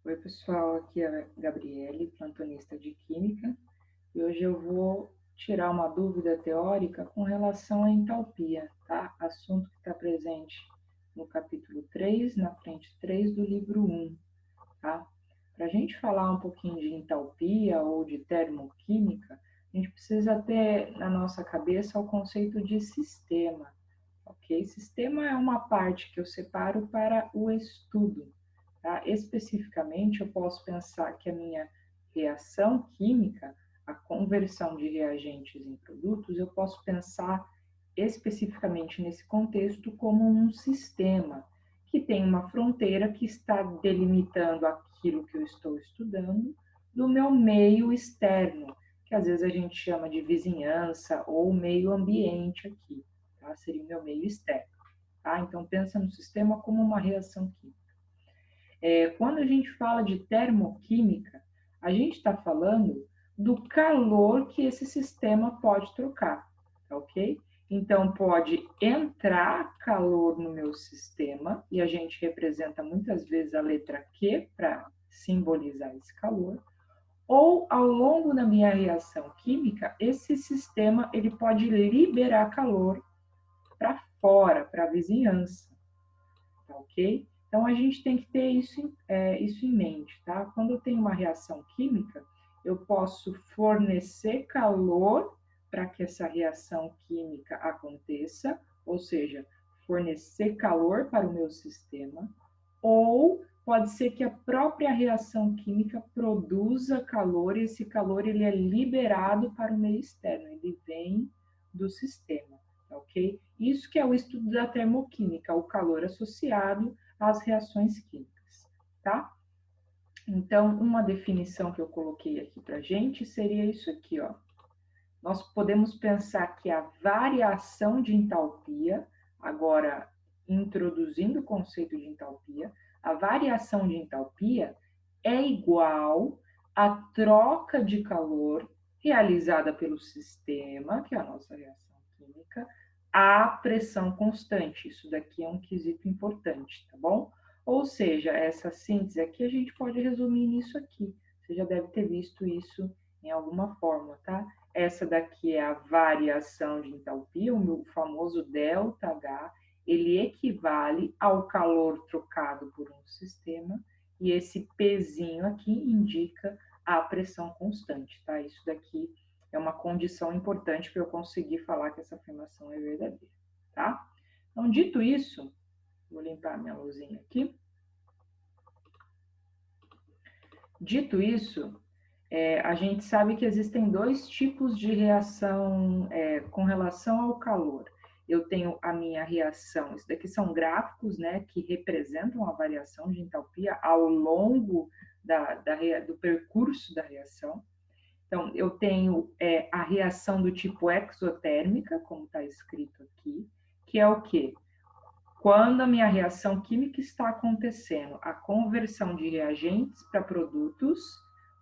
Oi, pessoal, aqui é a Gabriele, plantonista de Química, e hoje eu vou tirar uma dúvida teórica com relação à entalpia, tá? Assunto que está presente no capítulo 3, na frente 3 do livro 1, tá? Para a gente falar um pouquinho de entalpia ou de termoquímica, a gente precisa ter na nossa cabeça o conceito de sistema, ok? Sistema é uma parte que eu separo para o estudo. Tá? Especificamente, eu posso pensar que a minha reação química, a conversão de reagentes em produtos, eu posso pensar especificamente nesse contexto como um sistema que tem uma fronteira que está delimitando aquilo que eu estou estudando do meu meio externo, que às vezes a gente chama de vizinhança ou meio ambiente aqui, tá? Seria o meu meio externo. Tá? Então, pensa no sistema como uma reação química. Quando a gente fala de termoquímica, a gente está falando do calor que esse sistema pode trocar, tá ok? Então, pode entrar calor no meu sistema, e a gente representa muitas vezes a letra Q para simbolizar esse calor, ou ao longo da minha reação química, esse sistema ele pode liberar calor para fora, para a vizinhança, tá ok? Então, a gente tem que ter isso em mente, tá? Quando eu tenho uma reação química, eu posso fornecer calor para que essa reação química aconteça, ou seja, fornecer calor para o meu sistema, ou pode ser que a própria reação química produza calor e esse calor ele é liberado para o meio externo, ele vem do sistema, ok? Isso que é o estudo da termoquímica, o calor associado às reações químicas, tá? Então, uma definição que eu coloquei aqui para gente seria isso aqui, ó. Nós podemos pensar que a variação de entalpia, agora introduzindo o conceito de entalpia, a variação de entalpia é igual à troca de calor realizada pelo sistema, que é a nossa reação química, à pressão constante. Isso daqui é um quesito importante, tá bom? Ou seja, essa síntese aqui a gente pode resumir nisso aqui. Você já deve ter visto isso em alguma forma, tá? Essa daqui é a variação de entalpia, o famoso ΔH, ele equivale ao calor trocado por um sistema, e esse Pzinho aqui indica a pressão constante, tá? Isso daqui é uma condição importante para eu conseguir falar que essa afirmação é verdadeira, tá? Então, dito isso, vou limpar minha luzinha aqui. Dito isso, a gente sabe que existem dois tipos de reação com relação ao calor. Eu tenho a minha reação, isso daqui são gráficos, né, que representam a variação de entalpia ao longo do percurso da reação. Então, eu tenho a reação do tipo exotérmica, como está escrito aqui, que é o quê? Quando a minha reação química está acontecendo, a conversão de reagentes para produtos,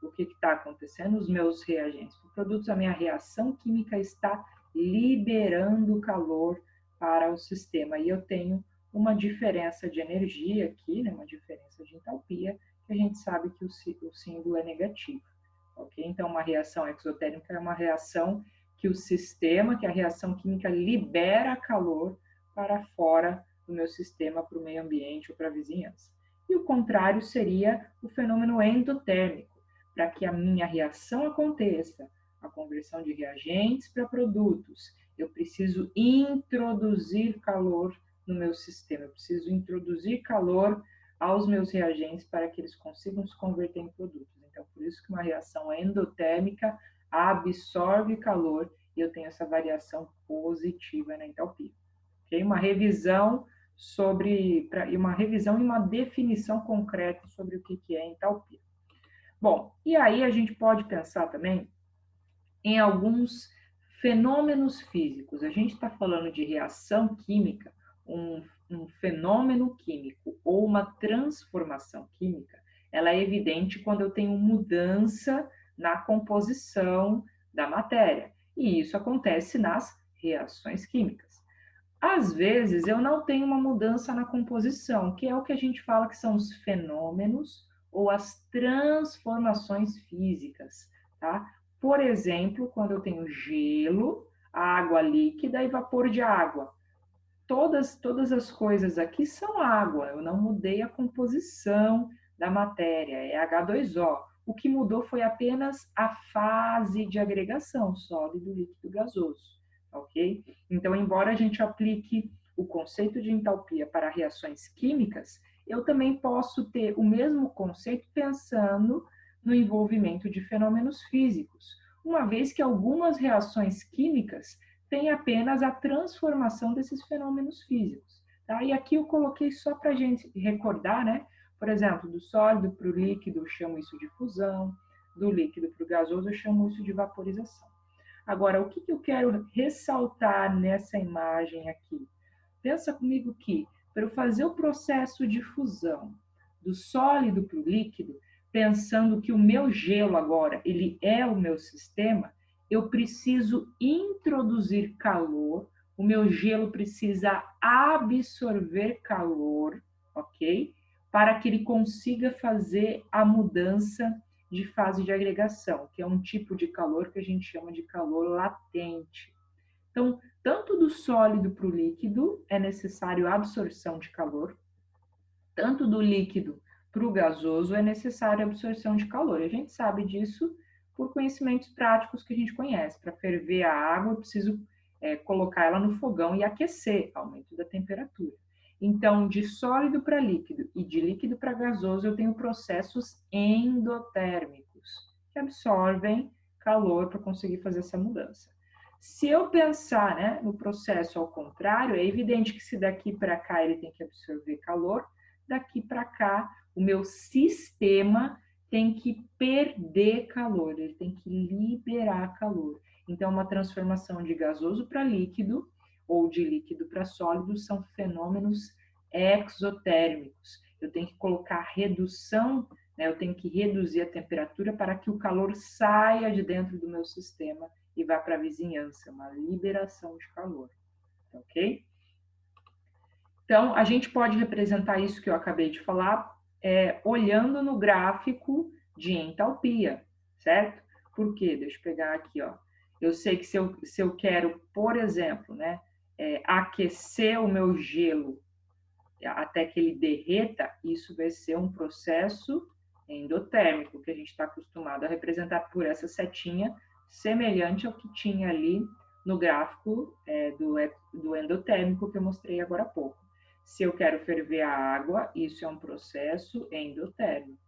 o que está acontecendo? Os meus reagentes para produtos, a minha reação química está liberando calor para o sistema. E eu tenho uma diferença de energia aqui, né, uma diferença de entalpia, que a gente sabe que o símbolo é negativo. Okay? Então, uma reação exotérmica é uma reação que o sistema, que a reação química libera calor para fora do meu sistema, para o meio ambiente ou para a vizinhança. E o contrário seria o fenômeno endotérmico. Para que a minha reação aconteça, a conversão de reagentes para produtos, eu preciso introduzir calor no meu sistema, eu preciso introduzir calor aos meus reagentes para que eles consigam se converter em produtos. Então, por isso que uma reação endotérmica absorve calor e eu tenho essa variação positiva na entalpia. Okay? Uma revisão e uma definição concreta sobre o que é entalpia. Bom, e aí a gente pode pensar também em alguns fenômenos físicos. A gente está falando de reação química, um fenômeno químico ou uma transformação química, ela é evidente quando eu tenho mudança na composição da matéria. E isso acontece nas reações químicas. Às vezes, eu não tenho uma mudança na composição, que é o que a gente fala que são os fenômenos ou as transformações físicas, tá? Por exemplo, quando eu tenho gelo, água líquida e vapor de água. Todas as coisas aqui são água, eu não mudei a composição da matéria, é H2O. O que mudou foi apenas a fase de agregação, sólido, líquido, gasoso, ok? Então, embora a gente aplique o conceito de entalpia para reações químicas, eu também posso ter o mesmo conceito pensando no envolvimento de fenômenos físicos, uma vez que algumas reações químicas tem apenas a transformação desses fenômenos físicos. Tá? E aqui eu coloquei só para a gente recordar, né? Por exemplo, do sólido para o líquido eu chamo isso de fusão, do líquido para o gasoso eu chamo isso de vaporização. Agora, o que eu quero ressaltar nessa imagem aqui? Pensa comigo que, para eu fazer o processo de fusão do sólido para o líquido, pensando que o meu gelo agora, ele é o meu sistema, eu preciso introduzir calor, o meu gelo precisa absorver calor, ok? Para que ele consiga fazer a mudança de fase de agregação, que é um tipo de calor que a gente chama de calor latente. Então, tanto do sólido para o líquido é necessário absorção de calor, tanto do líquido para o gasoso é necessária absorção de calor. A gente sabe disso por conhecimentos práticos que a gente conhece. Para ferver a água, eu preciso colocar ela no fogão e aquecer, aumento da temperatura. Então, de sólido para líquido e de líquido para gasoso, eu tenho processos endotérmicos, que absorvem calor para conseguir fazer essa mudança. Se eu pensar, né, no processo ao contrário, é evidente que se daqui para cá ele tem que absorver calor, daqui para cá o meu sistema tem que perder calor, ele tem que liberar calor. Então, uma transformação de gasoso para líquido ou de líquido para sólido são fenômenos exotérmicos. Eu tenho que colocar redução, né, eu tenho que reduzir a temperatura para que o calor saia de dentro do meu sistema e vá para a vizinhança, uma liberação de calor, ok? Então, a gente pode representar isso que eu acabei de falar olhando no gráfico de entalpia, certo? Por quê? Deixa eu pegar aqui, ó. Eu sei que se eu quero, por exemplo, né, aquecer o meu gelo até que ele derreta, isso vai ser um processo endotérmico, que a gente está acostumado a representar por essa setinha, semelhante ao que tinha ali no gráfico do endotérmico que eu mostrei agora há pouco. Se eu quero ferver a água, isso é um processo endotérmico.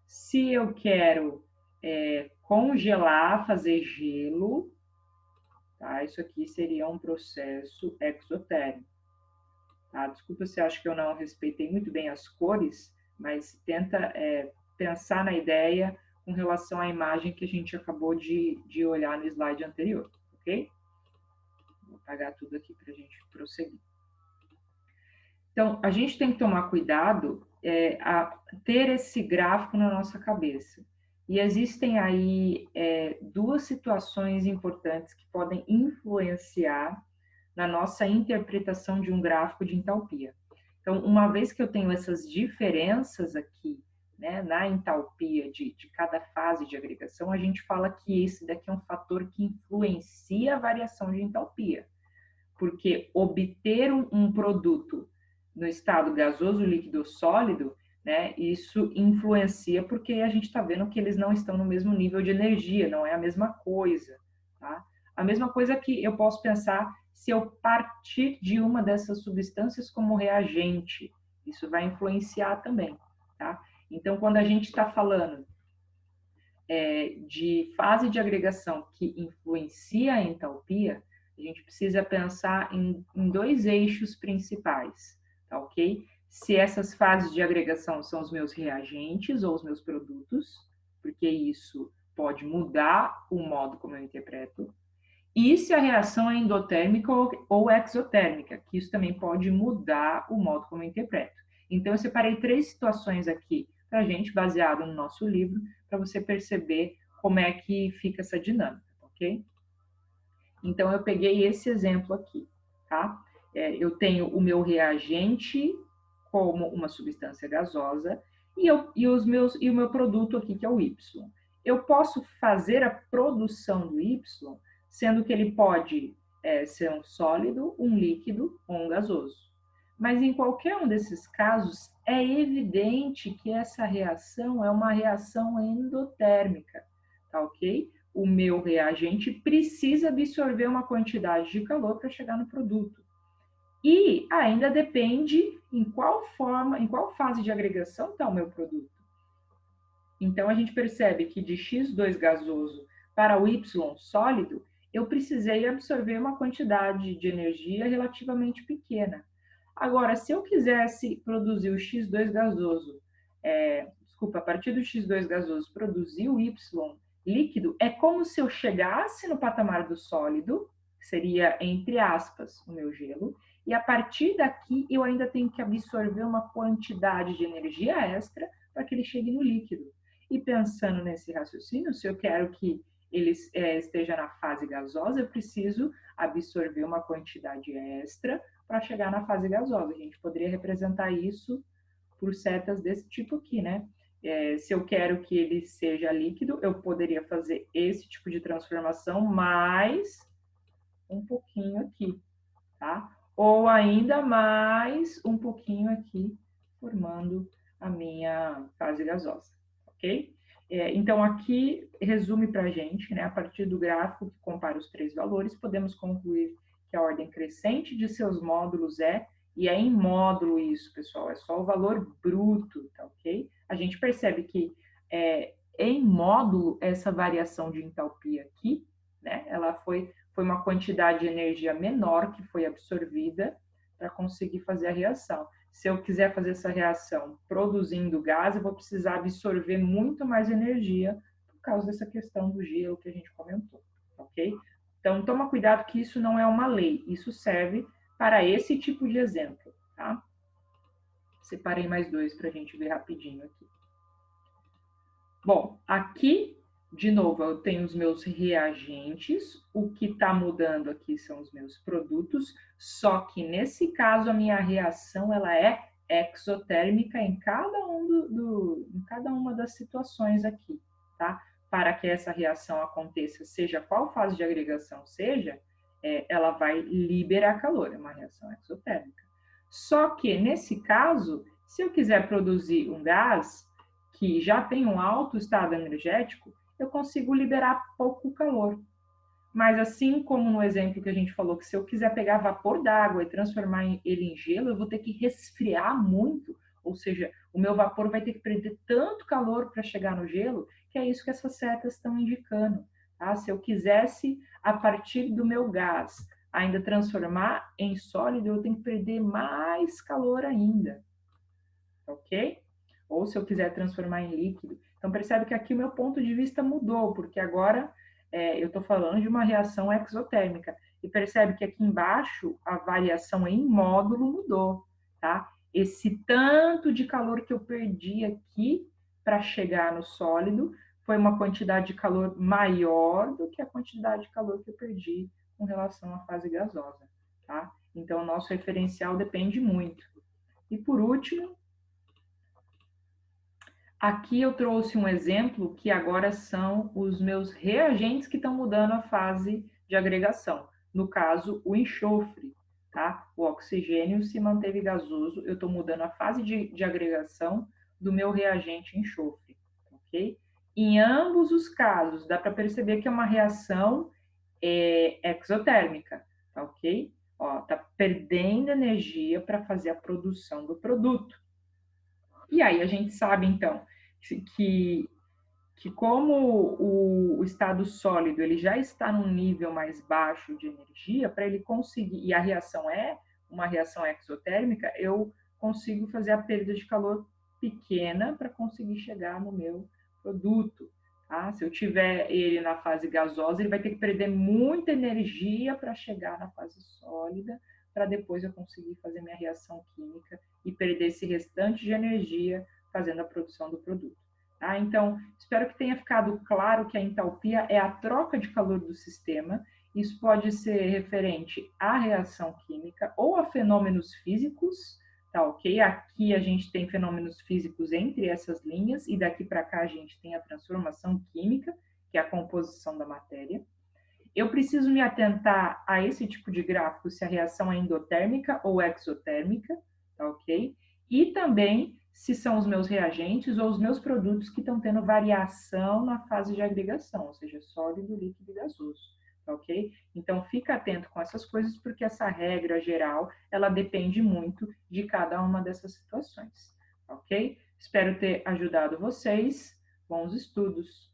Se eu quero congelar, fazer gelo, tá? Isso aqui seria um processo exotérmico. Tá? Desculpa se acho que eu não respeitei muito bem as cores, mas tenta pensar na ideia com relação à imagem que a gente acabou de olhar no slide anterior, ok? Vou apagar tudo aqui para a gente prosseguir. Então, a gente tem que tomar cuidado a ter esse gráfico na nossa cabeça. E existem aí duas situações importantes que podem influenciar na nossa interpretação de um gráfico de entalpia. Então, uma vez que eu tenho essas diferenças aqui, né, na entalpia de cada fase de agregação, a gente fala que esse daqui é um fator que influencia a variação de entalpia, porque obter um produto no estado gasoso, líquido ou sólido, né, isso influencia porque a gente está vendo que eles não estão no mesmo nível de energia, não é a mesma coisa, tá? A mesma coisa que eu posso pensar se eu partir de uma dessas substâncias como reagente, isso vai influenciar também, tá? Então, quando a gente está falando de fase de agregação que influencia a entalpia, a gente precisa pensar em dois eixos principais, tá ok? Se essas fases de agregação são os meus reagentes ou os meus produtos, porque isso pode mudar o modo como eu interpreto, e se a reação é endotérmica ou exotérmica, que isso também pode mudar o modo como eu interpreto. Então, eu separei 3 situações aqui para a gente, baseado no nosso livro, para você perceber como é que fica essa dinâmica, ok? Então, eu peguei esse exemplo aqui, tá? Eu tenho o meu reagente como uma substância gasosa e o meu produto aqui, que é o Y. Eu posso fazer a produção do Y, sendo que ele pode ser um sólido, um líquido ou um gasoso. Mas em qualquer um desses casos, é evidente que essa reação é uma reação endotérmica, tá ok? O meu reagente precisa absorver uma quantidade de calor para chegar no produto. E ainda depende em qual forma, em qual fase de agregação está o meu produto. Então, a gente percebe que de X2 gasoso para o Y sólido, eu precisei absorver uma quantidade de energia relativamente pequena. Agora, se eu quisesse produzir o X2 gasoso, a partir do X2 gasoso produzir o Y líquido, é como se eu chegasse no patamar do sólido, que seria, entre aspas, o meu gelo, e a partir daqui eu ainda tenho que absorver uma quantidade de energia extra para que ele chegue no líquido. E pensando nesse raciocínio, se eu quero que ele esteja na fase gasosa, eu preciso absorver uma quantidade extra para chegar na fase gasosa. A gente poderia representar isso por setas desse tipo aqui, né? Se eu quero que ele seja líquido, eu poderia fazer esse tipo de transformação mais um pouquinho aqui, tá? Ou ainda mais um pouquinho aqui, formando a minha fase gasosa, ok? Então, aqui resume para a gente, né, a partir do gráfico que compara os três valores, podemos concluir que a ordem crescente de seus módulos e é em módulo isso, pessoal, é só o valor bruto, tá ok? A gente percebe que em módulo, essa variação de entalpia aqui, né, ela foi uma quantidade de energia menor que foi absorvida para conseguir fazer a reação. Se eu quiser fazer essa reação produzindo gás, eu vou precisar absorver muito mais energia por causa dessa questão do gelo que a gente comentou, ok? Então, toma cuidado que isso não é uma lei, isso serve para esse tipo de exemplo, tá? Separei mais dois para a gente ver rapidinho aqui. Bom, aqui, de novo, eu tenho os meus reagentes, o que está mudando aqui são os meus produtos, só que nesse caso a minha reação ela é exotérmica em cada uma das situações aqui, tá? Para que essa reação aconteça, seja qual fase de agregação seja, ela vai liberar calor, é uma reação exotérmica. Só que nesse caso, se eu quiser produzir um gás que já tem um alto estado energético, eu consigo liberar pouco calor. Mas assim como no exemplo que a gente falou, que se eu quiser pegar vapor d'água e transformar ele em gelo, eu vou ter que resfriar muito, ou seja, o meu vapor vai ter que perder tanto calor para chegar no gelo, que é isso que essas setas estão indicando. Tá? Se eu quisesse, a partir do meu gás, ainda transformar em sólido, eu tenho que perder mais calor ainda. Ok? Ou se eu quiser transformar em líquido. Então, percebe que aqui o meu ponto de vista mudou, porque agora eu estou falando de uma reação exotérmica. E percebe que aqui embaixo a variação em módulo mudou, tá? Esse tanto de calor que eu perdi aqui para chegar no sólido foi uma quantidade de calor maior do que a quantidade de calor que eu perdi com relação à fase gasosa, tá? Então, o nosso referencial depende muito. E por último, aqui eu trouxe um exemplo que agora são os meus reagentes que estão mudando a fase de agregação. No caso, o enxofre, tá? O oxigênio se manteve gasoso, eu estou mudando a fase de agregação do meu reagente enxofre, ok? Em ambos os casos, dá para perceber que é uma reação exotérmica, tá ok? Ó, tá perdendo energia para fazer a produção do produto. E aí a gente sabe, então, que como o estado sólido ele já está num nível mais baixo de energia, para ele conseguir, e a reação é uma reação exotérmica, eu consigo fazer a perda de calor pequena para conseguir chegar no meu produto. Tá? Se eu tiver ele na fase gasosa, ele vai ter que perder muita energia para chegar na fase sólida, para depois eu conseguir fazer minha reação química e perder esse restante de energia fazendo a produção do produto. Tá? Então, espero que tenha ficado claro que a entalpia é a troca de calor do sistema. Isso pode ser referente à reação química ou a fenômenos físicos, tá ok? Aqui a gente tem fenômenos físicos entre essas linhas, e daqui para cá a gente tem a transformação química, que é a composição da matéria. Eu preciso me atentar a esse tipo de gráfico, se a reação é endotérmica ou exotérmica, tá ok? E também se são os meus reagentes ou os meus produtos que estão tendo variação na fase de agregação, ou seja, sólido, líquido e gasoso, tá ok? Então, fica atento com essas coisas, porque essa regra geral, ela depende muito de cada uma dessas situações, ok? Espero ter ajudado vocês. Bons estudos!